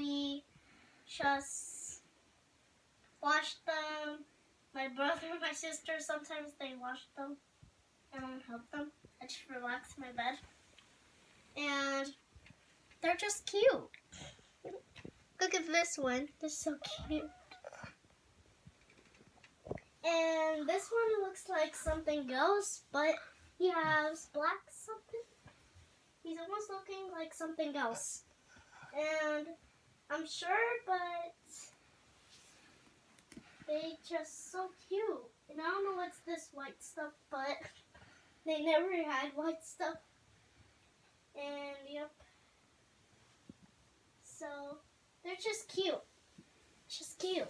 we just wash them. My brother and my sister, sometimes they wash them. I don't help them. I just relax in my bed. And they're just cute. Look at this one. They're so cute. And this one looks like something else, but he has black something. He's almost looking like something else. And I'm sure, but they just so cute. And I don't know what's this white stuff, but they never had white stuff. And yep. So they're just cute. Just cute.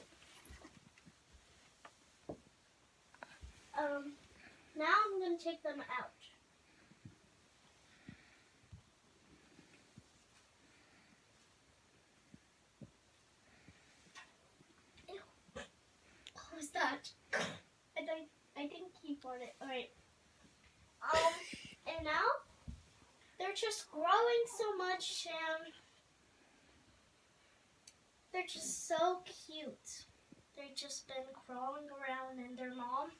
Now I'm going to take them out. Ew. What was that? I didn't keep on it. Alright. And now they're just growing so much and they're just so cute. They've just been crawling around in their mom.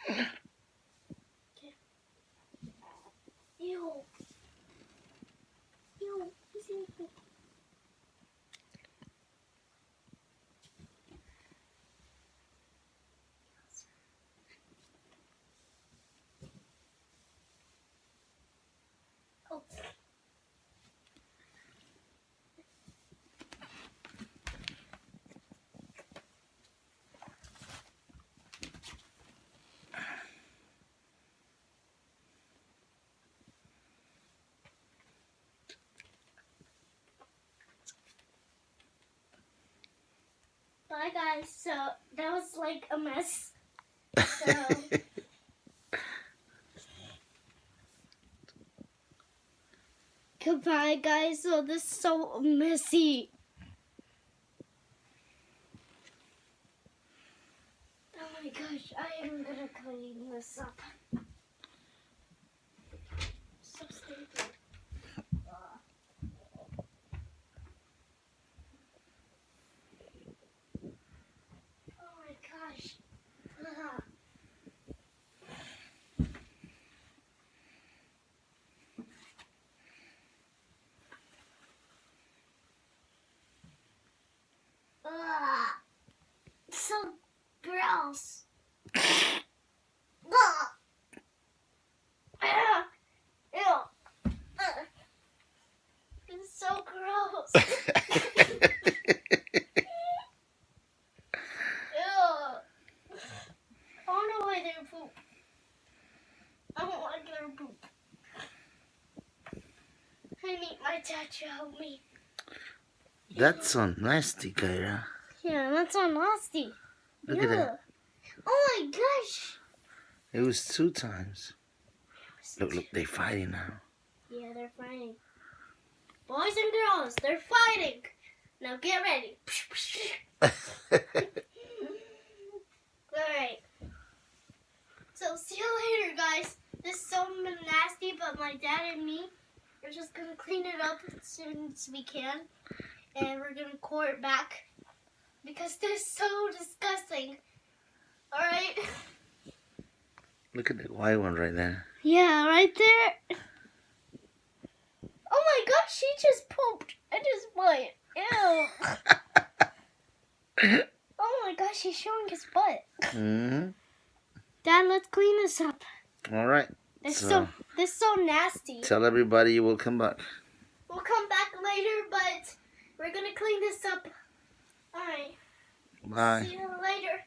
Okay. Ew. Ew. He's eating. Oh. Bye guys, so that was like a mess. So goodbye guys, so this is so messy. Oh my gosh, I am gonna clean this up. So stupid. Oh my gosh. Ugh. Ugh. So gross. Ugh. Ew. Ugh. It's so gross. I don't know why they poop. I don't like their poop. I need my dad to help me. That's so nasty, Kyra. Yeah, that's so nasty. Look at that. Oh my gosh. It was 2 times. Look, they're fighting now. Yeah, they're fighting. Boys and girls, they're fighting. Now get ready. Alright. So see you later, guys. This is so nasty, but my dad and me are just going to clean it up as soon as we can. And we're going to core it back. Because this is so disgusting. Alright? Look at that white one right there. Yeah, right there. Oh my gosh, she just pooped. I just went. Ew. Oh my gosh, he's showing his butt. Mm-hmm. Dad, let's clean this up. All right. This is so nasty. Tell everybody you will come back. We'll come back later, but we're gonna clean this up. All right. Bye. See you later.